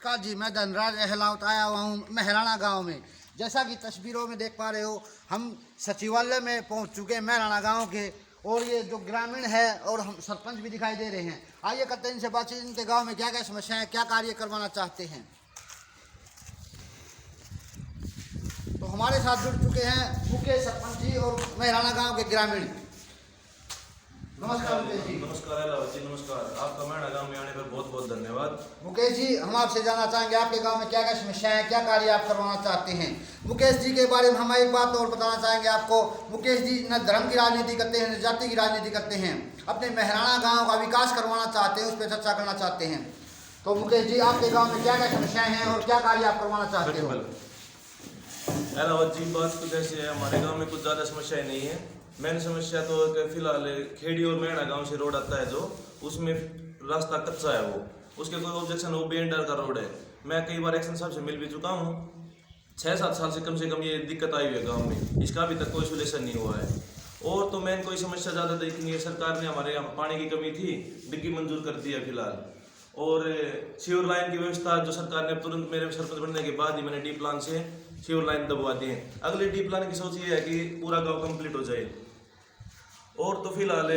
नमस्कार जी, मैं धनराज अहलावत आया हुआ हूँ महराणा गांव में। जैसा कि तस्वीरों में देख पा रहे हो, हम सचिवालय में पहुँच चुके हैं महराणा गांव के। और ये जो ग्रामीण है और हम सरपंच भी दिखाई दे रहे हैं। आइए करते हैं इनसे बातचीत, इनके गांव में क्या क्या समस्याएं, क्या कार्य करवाना चाहते हैं। तो हमारे साथ जुड़ चुके हैं मुकेश सरपंच जी और महराणा गाँव के ग्रामीण। नमस्कार मुकेश जी। नमस्कार अहलावत जी, नमस्कार। आपका महराणा गांव में आने पर बहुत बहुत धन्यवाद। मुकेश जी, हम आपसे जानना चाहेंगे आपके गांव में क्या क्या समस्याएं हैं, क्या कार्य आप करवाना चाहते हैं। मुकेश जी के बारे में हम एक बात और बताना चाहेंगे आपको। मुकेश जी न धर्म की राजनीति करते हैं न जाति की राजनीति करते हैं, अपने महराणा गांव का विकास करवाना चाहते हैं, उस पर चर्चा करना चाहते हैं। तो मुकेश जी, आपके गाँव में क्या क्या समस्याएं हैं और क्या कार्य आप करवाना चाहते हो। अहलावत जी, बात कुछ ऐसी है, हमारे गांव में कुछ ज़्यादा समस्याएं नहीं है। मेन समस्या तो फिलहाल खेड़ी और महराणा गांव से रोड आता है जो, उसमें रास्ता कच्चा है वो, उसके कोई ऑब्जेक्शन, वो बेंडर का रोड है। मैं कई बार एक्शन साहब से मिल भी चुका हूँ। 6-7 साल से कम ये दिक्कत आई हुई है गाँव में, इसका अभी तक कोई सोल्यूशन नहीं हुआ है। और तो मेन कोई समस्या ज़्यादा देखी नहीं है। सरकार ने हमारे यहाँ पानी की कमी थी, डिग्गी मंजूर कर दी है फिलहाल। और सीवर लाइन की व्यवस्था जो सरकार ने तुरंत मेरे सरपंच बनने के बाद ही मैंने डी प्लान से सीवर लाइन दबवा दी है। अगली डी प्लान की सोच ये है कि पूरा गांव कंप्लीट हो जाए। और तो फिलहाल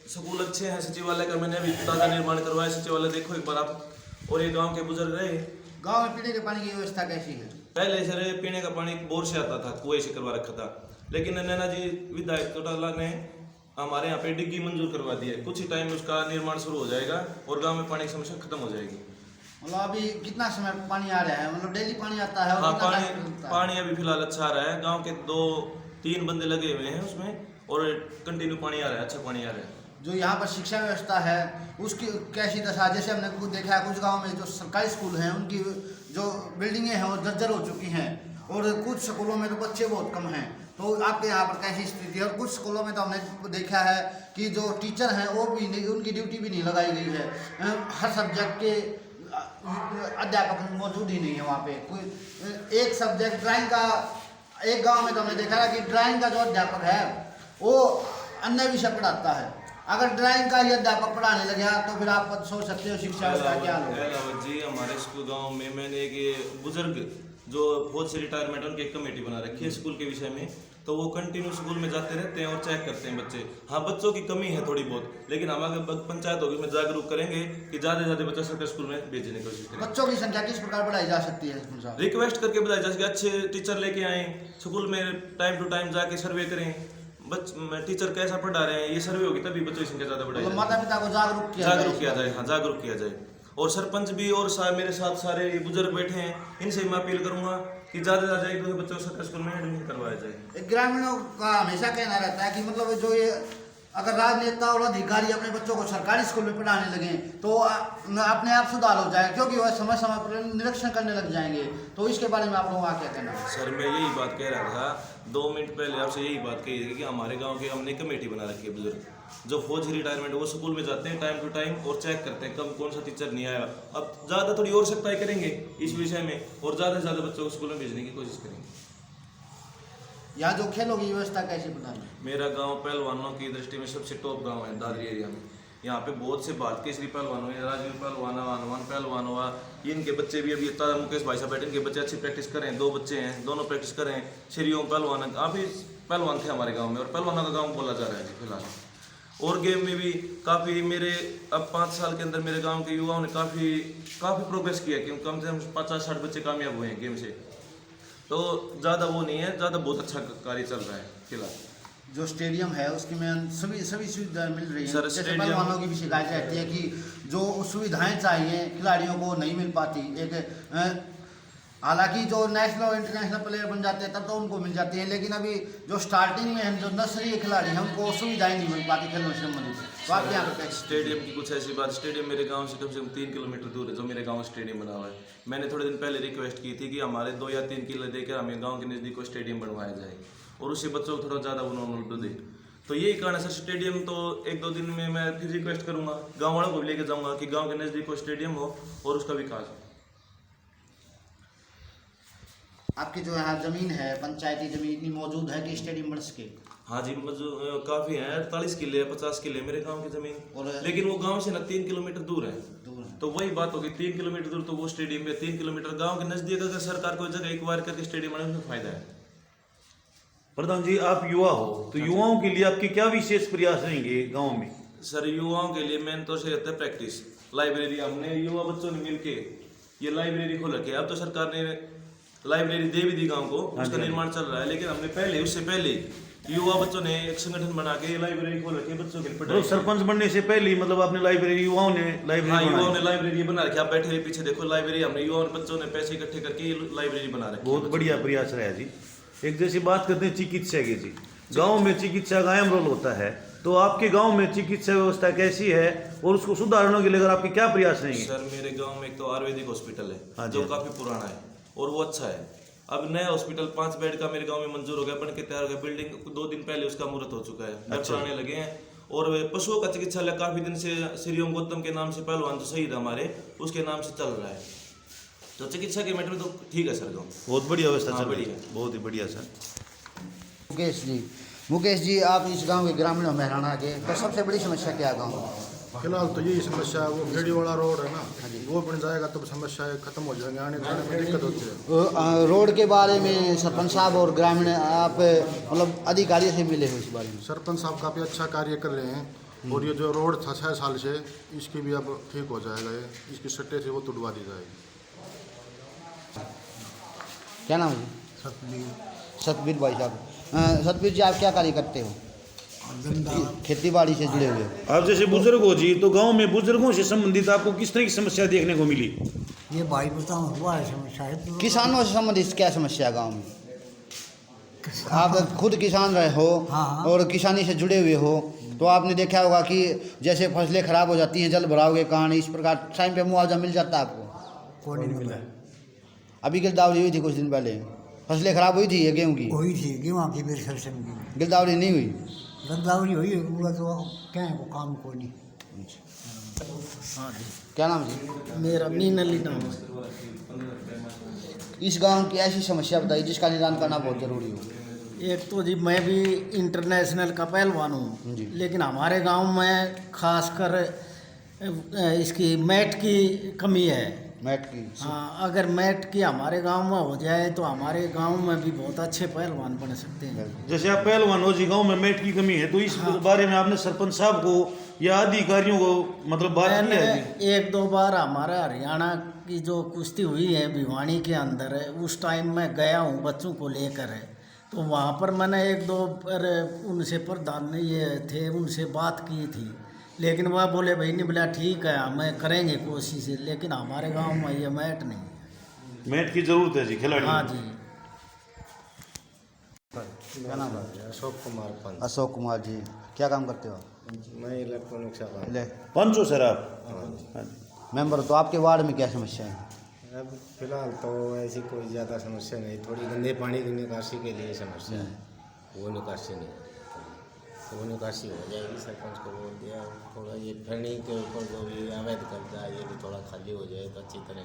स्कूल अच्छे हैं, सचिवालय का मैंने अभी ताज़ा निर्माण करवाया, सचिवालय देखो एक बार आप। और ये गांव के बुजुर्ग रहे। गाँव में पीने के पानी की व्यवस्था कैसी है। पहले से पीने का पानी बोर से आता था, कुएं से करवा रखा था, लेकिन नैना जी विधायक चौटाला ने हमारे यहाँ पे डिग्गी मंजूर करवा दी है। कुछ ही टाइम में उसका निर्माण शुरू हो जाएगा और गांव में पानी की समस्या खत्म हो जाएगी। मतलब अभी कितना समय पानी आ रहा है, मतलब डेली पानी आता है। और हाँ, कितना टाइम लगता है? पानी अभी फिलहाल अच्छा आ रहा है। गांव के 2-3 बंदे लगे हुए हैं उसमें, और कंटिन्यू पानी आ रहा है, अच्छा पानी आ रहा है। जो यहाँ पर शिक्षा व्यवस्था है उसकी कैसी दशा, जैसे हमने कुछ देखा है कुछ गांव में जो सरकारी स्कूल हैं उनकी जो बिल्डिंगें हैं वो जर्जर हो चुकी हैं, और कुछ स्कूलों में तो बच्चे बहुत कम हैं। तो आपके यहाँ पर कैसी स्थिति है। और कुछ स्कूलों में तो हमने देखा है कि जो टीचर हैं वो भी नहीं, उनकी ड्यूटी भी नहीं लगाई गई है। हर सब्जेक्ट के अध्यापक मौजूद ही नहीं है वहाँ पे। कोई एक सब्जेक्ट ड्राइंग का, एक गांव में तो हमने देखा है कि ड्राइंग का जो अध्यापक है वो अन्य विषय पढ़ाता है। अगर ड्राइंग का ही अध्यापक पढ़ाने लगे तो फिर आप सोच सकते हो शिक्षा का क्या होगा। अहलावत जी, हमारे स्कूल गांव में मैंने एक बुजुर्ग जो फौज से रिटायरमेंट, उनकी एक कमेटी बना रखी है स्कूल के विषय में। तो वो कंटिन्यू स्कूल में जाते रहते हैं और चेक करते हैं बच्चे। हाँ, बच्चों की कमी है थोड़ी बहुत, लेकिन हम अगर पंचायत होगी में जागरूक करेंगे कि ज़्यादा से ज़्यादा बच्चे सरकारी स्कूल में भेजने की कोशिश करें। बच्चों की संख्या किस प्रकार बढ़ाई जा सकती है। रिक्वेस्ट करके बताया जा सके, अच्छे टीचर लेके आए स्कूल में, टाइम टू टाइम जाके सर्वे करें, टीचर कैसा पढ़ा रहे हैं, ये सर्वे होगी तभी बच्चों की संख्या ज़्यादा बढ़ाई। माता पिता को जागरूक किया जाए। हाँ, जागरूक किया जाए। और सरपंच भी और मेरे साथ सारे बुजुर्ग बैठे हैं, इनसे मैं अपील करूंगा कि ज़्यादा से ज़्यादा 1-2 बच्चों को सरकारी स्कूल में एडमिशन करवाया जाए। ग्रामीणों का हमेशा कहना रहता है कि मतलब जो ये अगर राजनेता और अधिकारी अपने बच्चों को सरकारी स्कूल में पढ़ाने लगे तो अपने आप सुधार हो जाए, क्योंकि वह समय समय पर निरीक्षण करने लग जाएंगे। तो इसके बारे में आप लोगों का क्या कहना है। सर, मैं यही बात कह रहा था 2 मिनट पहले आपसे, यही बात कही थी कि हमारे गांव के हमने कमेटी बना रखी है बुजुर्ग जो फौज रिटायरमेंट, वो स्कूल में जाते हैं टाइम टू टाइम और चेक करते हैं कब कौन सा टीचर नहीं आया। अब ज़्यादा थोड़ी और सख्ताई करेंगे इस विषय में और ज़्यादा से ज़्यादा बच्चों को स्कूल में भेजने की कोशिश करेंगे। यहाँ जो खेलों की व्यवस्था कैसे बनानी। मेरा गांव पहलवानों की दृष्टि में सबसे टॉप गांव है दादरी एरिया में। यहाँ पे बहुत से भारत केसरी पहलवान हुए, राजवीर पहलवान, हनुमान पहलवान हुआ, इनके बच्चे भी अभी ताजा मुकेश भाई साहब बैठे, इनके बच्चे अच्छी प्रैक्टिस करें। 2 बच्चे हैं, दोनों प्रैक्टिस करें। श्री ओम पहलवान काफ़ी पहलवान थे हमारे गाँव में, और पहलवानों का गाँव बोला जा रहा है फिलहाल। और गेम में भी काफ़ी मेरे अब 5 साल के अंदर मेरे गाँव के युवाओं ने काफ़ी प्रोग्रेस किया, क्योंकि कम से कम 50-60 बच्चे कामयाब हुए हैं गेम से। तो ज़्यादा वो नहीं है, ज़्यादा बहुत अच्छा कार्य चल रहा है फिलहाल। जो स्टेडियम है उसकी में सभी सुविधाएं मिल रही हैं। सर, जैसे पहलवानों की भी शिकायत रहती है कि जो सुविधाएं चाहिए खिलाड़ियों को नहीं मिल पाती। एक हालांकि जो नेशनल और इंटरनेशनल प्लेयर बन जाते हैं तब तो उनको मिल जाती है, लेकिन अभी जो स्टार्टिंग में हम जो नर्सरी खिलाड़ी हैं उनको सुविधाएं नहीं मिल पाती खेलों से संबंधित। तो आप यहाँ पर स्टेडियम की कुछ ऐसी बात, स्टेडियम मेरे गांव से कम 3 किलोमीटर दूर है जो मेरे गांव स्टेडियम बना हुआ है। मैंने थोड़े दिन पहले रिक्वेस्ट की थी कि हमारे 2 या 3 किलो देकर हमें गांव के नज़दीक को स्टेडियम बनवाया जाए और उससे बच्चों को थोड़ा ज़्यादा उन्होंने दे। तो यही कारण है सर, स्टेडियम तो 1-2 दिन में मैं फिर रिक्वेस्ट करूँगा, गाँव वालों को भी लेकर जाऊँगा कि गाँव के नज़दीक को स्टेडियम हो और उसका विकास हो। आपकी जो यहाँ जमीन है पंचायती जमीन इतनी मौजूद है कि स्टेडियम बन सके। हाँ जी, काफ़ी है, 48 किले 50 किले मेरे गांव की ज़मीन, लेकिन वो गांव से ना 3 किलोमीटर दूर है। तो वही बात होगी, 3 किलोमीटर दूर तो वो स्टेडियम है, 3 किलोमीटर गांव के नजदीक अगर सरकार को जगह एक बार करके स्टेडियम बनाने में फायदा है। प्रधान जी, आप युवा हो तो युवाओं के लिए आपके क्या विशेष प्रयास रहेंगे गांव में? सर युवाओं के लिए मेन तो से रहता है प्रैक्टिस, लाइब्रेरी। हमने युवा बच्चों ने मिलके ये लाइब्रेरी खोल रखी है। अब तो सरकार ने लाइब्रेरी दे भी दी गांव को, उसका निर्माण चल रहा है, लेकिन हमने उससे पहले युवा बच्चों ने एक संगठन बना के ये लाइब्रेरी खोल रखी है बच्चों के लिए पढ़ाई। सरपंच बनने से पहले ही मतलब आपने लाइब्रेरी, युवाओं ने लाइब्रेरी युवाओं ने लाइब्रेरी बना रखी है। आप बैठे पीछे देखो लाइब्रेरी, हमने युवाओं बच्चों ने पैसे इकट्ठे करके लाइब्रेरी बना रखी है। बहुत बढ़िया प्रयास रहा जी। एक जैसी बात करते हैं चिकित्सा की जी, गांव में चिकित्सा का अहम रोल होता है, तो आपके गांव में चिकित्सा व्यवस्था कैसी है और उसको सुधारने के लिए अगर आपके क्या प्रयास रहेंगे? सर मेरे गांव में एक तो आयुर्वेदिक हॉस्पिटल है जो जी। काफी पुराना है और वो अच्छा है। अब नया हॉस्पिटल 5 बेड का मेरे गांव में मंजूर हो गया, बन के तैयार हो गया। बिल्डिंग 2 दिन पहले उसका मुहूर्त हो चुका है, घर आने लगे हैं। और पशुओं का चिकित्सालय काफी दिन से श्री ओम गौतम के नाम से पहलवान जो शहीद हमारे उसके नाम से चल रहा है। तो चिकित्सा के मैटर में तो ठीक है सर गाँव, बहुत बढ़िया व्यवस्था चल रही बढ़िया। है, बहुत ही बढ़िया सर। मुकेश जी, आप इस गांव के ग्रामीण मेहराना के, तो सबसे बड़ी समस्या क्या है गांव में? फिलहाल तो यही समस्या है, वो खेड़ी वाला रोड है ना, वो बन जाएगा तो समस्याएं खत्म हो जाएंगे, आने जाने में दिक्कत होती है। रोड के बारे में सरपंच साहब और ग्रामीण आप मतलब अधिकारी से मिले हो इस बारे में? सरपंच साहब काफ़ी अच्छा कार्य कर रहे हैं और ये जो रोड था 6 साल से, इसकी भी अब ठीक हो जाएगा। ये इसकी सट्टे से वो तुड़वा दी जाएगी। क्या नाम है? सतबीर भाई साहब। सतबीर जी, आप क्या कार्य करते हो? खेती बाड़ी से जुड़े हुए हो? आप जैसे बुजुर्ग हो जी, तो गांव में बुजुर्गों से संबंधित आपको किस तरह की समस्या देखने को मिली? ये भाई बताऊँ हुआ है समस्या है। किसानों से संबंधित क्या समस्या है गांव में? आप खुद किसान रहे हो और किसानी से जुड़े हुए हो, तो आपने देखा होगा कि जैसे फसलें खराब हो जाती हैं जल भराव के कारण, इस प्रकार टाइम पे मुआवजा मिल जाता है आपको? कौन नहीं मिला? अभी गिरदावरी हुई थी कुछ दिन पहले, फसलें खराब हुई थी ये गेहूँ की? हुई थी गेहूँ की मेरे सरसों की गिरदावरी नहीं हुई? गंदावरी हुई है, पूरा तो क्या है वो काम को नहीं। हाँ जी, क्या नाम जी? मेरा मीन अली नाम है। इस गांव की ऐसी समस्या बताइए जिसका निदान करना बहुत जरूरी हो। एक तो जी मैं भी इंटरनेशनल का पहलवान हूँ, जी। लेकिन हमारे गांव में खासकर इसकी मैट की कमी है। मैट की? हाँ, अगर मैट की हमारे गांव में हो जाए तो हमारे गांव में भी बहुत अच्छे पहलवान बन सकते हैं। जैसे आप पहलवान हो जी, गांव में मैट की कमी है, तो इस बारे में आपने सरपंच साहब को या अधिकारियों को मतलब बात की मैंने है जी? 1-2 बार हमारा हरियाणा की जो कुश्ती हुई है भिवानी के अंदर है, उस टाइम मैं गया हूँ बच्चों को लेकर है, तो वहाँ पर मैंने 1-2 बार उनसे प्रधान ये थे उनसे बात की थी, लेकिन वह बोले भाई नहीं, बोला ठीक है हमें करेंगे कोशिश, लेकिन हमारे गांव में ये मैट नहीं है। मैट की जरूरत है जी खिलाड़ी। हाँ जी। क्या नाम है? अशोक कुमार पंत। अशोक कुमार जी, क्या काम करते हो आप? मैं इलेक्ट्रॉनिक्स का काम। ले पंच हो सर आप? हाँ जी। मेंबर, तो आपके वार्ड में क्या समस्या है? अब फिलहाल तो ऐसी कोई ज़्यादा समस्या नहीं, थोड़ी गंदे पानी की निकासी के लिए समस्या है, वो निकासी नहीं, तो वो निकासी हो जाएगी। सरपंच को बोल दिया, थोड़ा ये फैनी के ऊपर जो भी अवैध कब्जा ये भी थोड़ा खाली हो जाए तो अच्छी तरह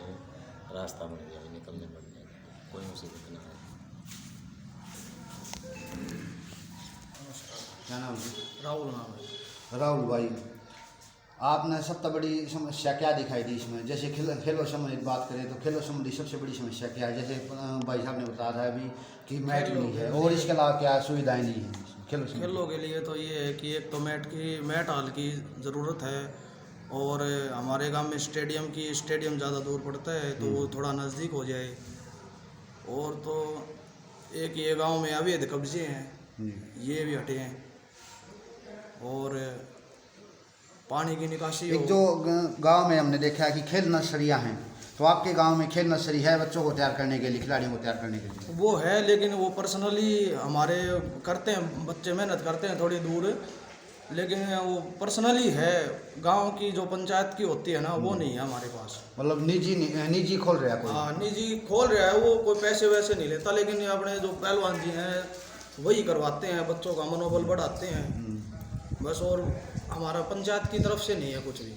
रास्ता बन जाए निकलने पड़ने का, कोई मुसीबत ना है। क्या नाम है? राहुल नाम है। राहुल भाई, आपने सबसे बड़ी समस्या क्या दिखाई दी इसमें? जैसे खेलों संबंधित बात करें तो खेलों संबंधी सबसे बड़ी समस्या क्या है? जैसे भाई साहब ने बताया था अभी कि मैट नहीं है, और इसके अलावा क्या सुविधाएं नहीं हैं खेलों के लिए? तो ये है कि एक तो मैट हॉल की ज़रूरत है, और हमारे गांव में स्टेडियम ज़्यादा दूर पड़ता है तो वो थोड़ा नज़दीक हो जाए। और तो एक ये गांव में अवैध कब्जे हैं, ये भी हटे हैं, और पानी की निकासी एक जो गांव में हमने देखा है कि खेल नर्सरियां हैं, तो आपके गांव में खेल नर्सरी है बच्चों को तैयार करने के लिए, खिलाड़ियों को तैयार करने के लिए? वो है, लेकिन वो पर्सनली हमारे करते हैं, बच्चे मेहनत करते हैं थोड़ी दूर, लेकिन वो पर्सनली है, गांव की जो पंचायत की होती है ना वो नहीं है हमारे पास। मतलब निजी खोल रहा है कोई? हाँ, निजी खोल रहा है, वो कोई पैसे वैसे नहीं लेता, लेकिन अपने जो पहलवान जी हैं वही करवाते हैं, बच्चों का मनोबल बढ़ाते हैं बस, और हमारा पंचायत की तरफ से नहीं है कुछ भी।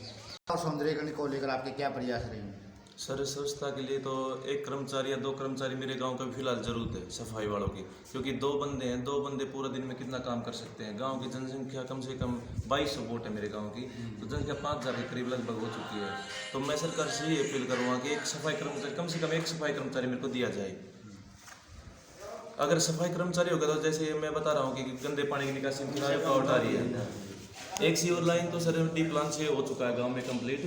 सौंदर्यीकरण को लेकर आपके क्या प्रयास रहेंगे? सर संस्था के लिए तो एक कर्मचारी या 2 कर्मचारी मेरे गांव का फिलहाल जरूरत है सफाई वालों की, क्योंकि 2 बंदे हैं, 2 बंदे पूरा दिन में कितना काम कर सकते हैं। गांव की जनसंख्या कम से कम 2200 वोट है मेरे गांव की, तो जनसंख्या 5000 के करीब लगभग हो चुकी है। तो मैं सरकार से ये अपील करूँगा कि एक सफाई कर्मचारी, कम से कम एक सफाई कर्मचारी मेरे को दिया जाए। अगर सफाई कर्मचारी होगा तो जैसे मैं बता रहा हूँ कि गंदे पानी की निकासी में रुकावट आ रही है। एक सीवर लाइन तो सर डी प्लान से हो चुका है गांव में कंप्लीट।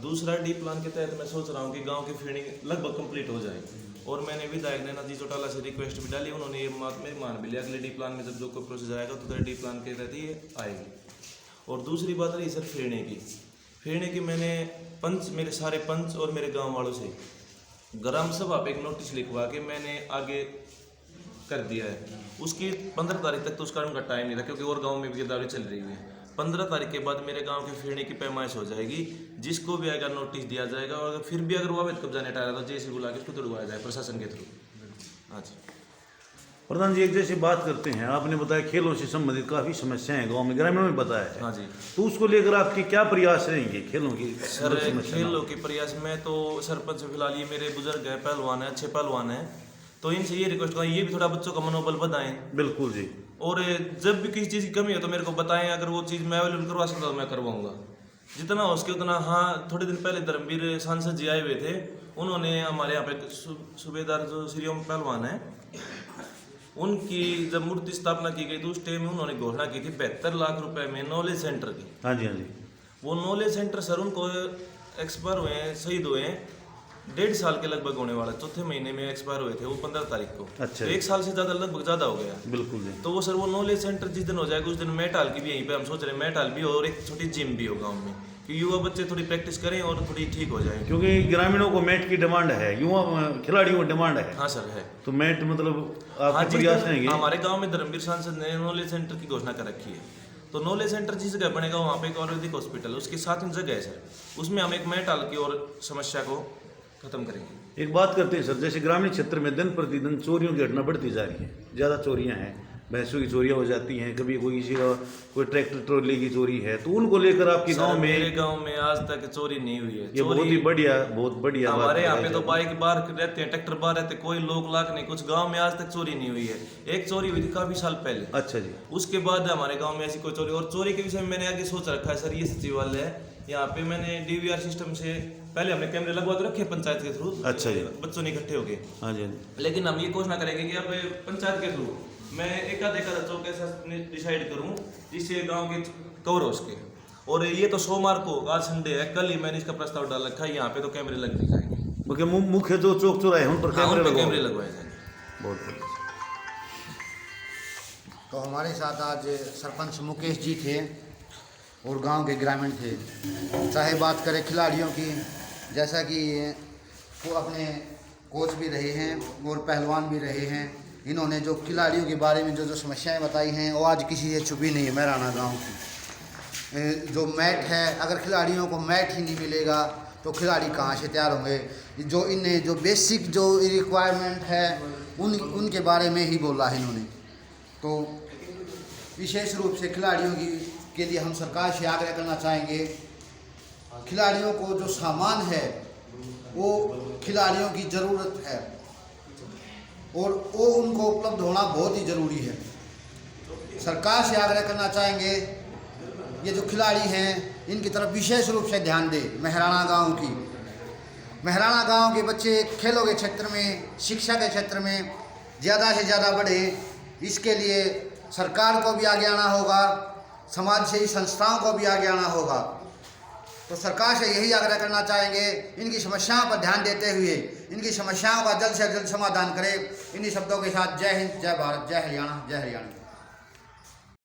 दूसरा डी प्लान के तहत मैं सोच रहा हूँ कि गांव की फीडिंग लगभग कंप्लीट हो जाए। और मैंने विधायक ने नदी चौटाला से रिक्वेस्ट भी डाली, उन्होंने ये बात में मान भी लिया। अगले डी प्लान में जब जो कोई प्रोसेस आएगा तो डी प्लान के तहत ये आएगी। और दूसरी बात रही सर फेरने की मैंने मेरे सारे पंच और मेरे गाँव वालों से ग्राम सभा पे एक नोटिस लिखवा के मैंने आगे कर दिया है। उसकी 15 तारीख तक तो उसका उनका टाइम नहीं था, क्योंकि और गांव में भी गिरदावरी चल रही है। 15 तारीख के बाद मेरे गांव की फेरने की पैमाइश हो जाएगी, जिसको भी आएगा नोटिस दिया जाएगा। और अगर फिर भी अगर वो अवैध कब्जा नहीं हटाया तो जेसी बुला के उसको तोड़वाया जाए प्रशासन के थ्रू। हाँ जी प्रधान जी, एक जैसे बात करते हैं, आपने बताया खेलों से संबंधित काफ़ी समस्याएं हैं गांव में, ग्रामीणों में बताया है। हाँ जी। तो उसको लेकर आपके क्या प्रयास रहेंगे खेलों की? सर खेलों के प्रयास में तो सरपंच फिलहाल ये मेरे बुजुर्ग है, पहलवान है, अच्छे पहलवान है, तो इनसे ये रिक्वेस्ट करूँ ये भी थोड़ा बच्चों का मनोबल बढ़ाएं। बिल्कुल जी। और जब भी किसी चीज़ की कमी हो तो मेरे को बताएं, अगर वो चीज़ मैं अवेलेबल करवा सकता तो मैं करवाऊंगा जितना हो सके उतना। हाँ, थोड़े दिन पहले धर्मवीर सांसद जी आए हुए थे, उन्होंने हमारे यहाँ पे सूबेदार जो श्री ओम पहलवान है, उनकी जब मूर्ति स्थापना की गई तो उस टाइम में उन्होंने घोषणा की थी 72 लाख रुपए में नॉलेज सेंटर की। हाँ जी, हाँ जी। वो नॉलेज सेंटर सर उनको एक्सपायर हुए हैं, शहीद हुए हैं, 1.5 साल के लगभग होने वाला, चौथे महीने में एक्सपायर हुए थे वो 15 तारीख को। अच्छा। तो 1 साल से ज़्यादा लगभग ज़्यादा हो गया। बिल्कुल जी। तो वो सर वो नॉलेज सेंटर जिस दिन हो जाएगा उस दिन मैट हॉल की भी यहीं पे हम सोच रहे हैं, मैट हॉल भी हो और एक छोटी जिम भी हो गाँव में, कि युवा बच्चे थोड़ी प्रैक्टिस करें और थोड़ी ठीक हो जाए। क्योंकि ग्रामीणों को मैट की डिमांड है, युवा खिलाड़ियों को डिमांड है। हाँ सर है। तो मैट मतलब हाँ आपके जी, प्रयास रहेंगे? हमारे गाँव में धर्मवीर सांसद ने नॉलेज सेंटर की घोषणा कर रखी है। तो नॉलेज सेंटर जिस जगह बनेगा वहाँ पे एक आयुर्वेदिक हॉस्पिटल, उसके साथ में जगह है सर, उसमें हम एक मैट हॉल की और समस्या को खत्म करेंगे। एक बात करते हैं सर, जैसे ग्रामीण क्षेत्र में दिन प्रतिदिन चोरियों की घटना बढ़ती जा रही है, ज़्यादा चोरियां हैं, भैंसों की चोरियां हो जाती हैं, कभी कोई किसी का कोई ट्रैक्टर ट्रॉली की चोरी है, तो उनको लेकर आपके गांव में? मेरे गांव में आज तक चोरी नहीं हुई है। ये बहुत ही बढ़िया, बहुत बढ़िया। हमारे यहाँ पे तो बाइक बाहर रहते हैं, ट्रैक्टर बाहर रहते, कोई लोग लाख नहीं, कुछ गांव में आज तक चोरी नहीं हुई है। एक चोरी हुई थी काफी साल पहले। अच्छा जी। उसके बाद हमारे गाँव में ऐसी कोई चोरी, और चोरी के विषय में मैंने आगे सोच रखा है सर, ये सचिवालय है यहाँ पे मैंने DVR सिस्टम से पहले हमने कैमरे लगवा के रखे पंचायत के थ्रू। अच्छा जी। बच्चों ने इकट्ठे हो गए। हाँ जी। लेकिन हम ये घोषणा करेंगे कि अब पंचायत के थ्रू मैं एकाध चौक ऐसा डिसाइड करूँ जिससे गांव के कवर हो सके। और ये तो सोमवार को, आज संडे है, कल ही मैंने इसका प्रस्ताव डाल रखा है, यहाँ पे तो कैमरे लग जाएंगे। मुख्य जो चौक चौराहे हैं उन पर कैमरे लगवाए जाएंगे। बहुत बढ़िया। तो हमारे साथ आज सरपंच मुकेश जी थे और गांव के ग्रामीण थे। चाहे बात करें खिलाड़ियों की, जैसा कि वो अपने कोच भी रहे हैं और पहलवान भी रहे हैं, इन्होंने जो खिलाड़ियों के बारे में जो समस्याएं बताई हैं वो आज किसी से छुपी नहीं है। महराणा गांव की जो मैट है, अगर खिलाड़ियों को मैट ही नहीं मिलेगा तो खिलाड़ी कहाँ से तैयार होंगे। जो इन्हें जो बेसिक जो रिक्वायरमेंट है उनके बारे में ही बोला है इन्होंने। तो विशेष रूप से खिलाड़ियों के लिए हम सरकार से आग्रह करना चाहेंगे, खिलाड़ियों को जो सामान है वो खिलाड़ियों की ज़रूरत है और वो उनको उपलब्ध होना बहुत ही ज़रूरी है। सरकार से आग्रह करना चाहेंगे ये जो खिलाड़ी हैं इनकी तरफ विशेष रूप से ध्यान दे। महराणा गांव के बच्चे खेलों के क्षेत्र में, शिक्षा के क्षेत्र में ज़्यादा से ज़्यादा बढ़े, इसके लिए सरकार को भी आगे आना होगा, समाज सेवी संस्थाओं को भी आगे आना होगा। तो सरकार से यही आग्रह करना चाहेंगे, इनकी समस्याओं पर ध्यान देते हुए इनकी समस्याओं का जल्द से जल्द समाधान करें। इन्हीं शब्दों के साथ जय हिंद, जय भारत, जय हरियाणा, जय हरियाणा।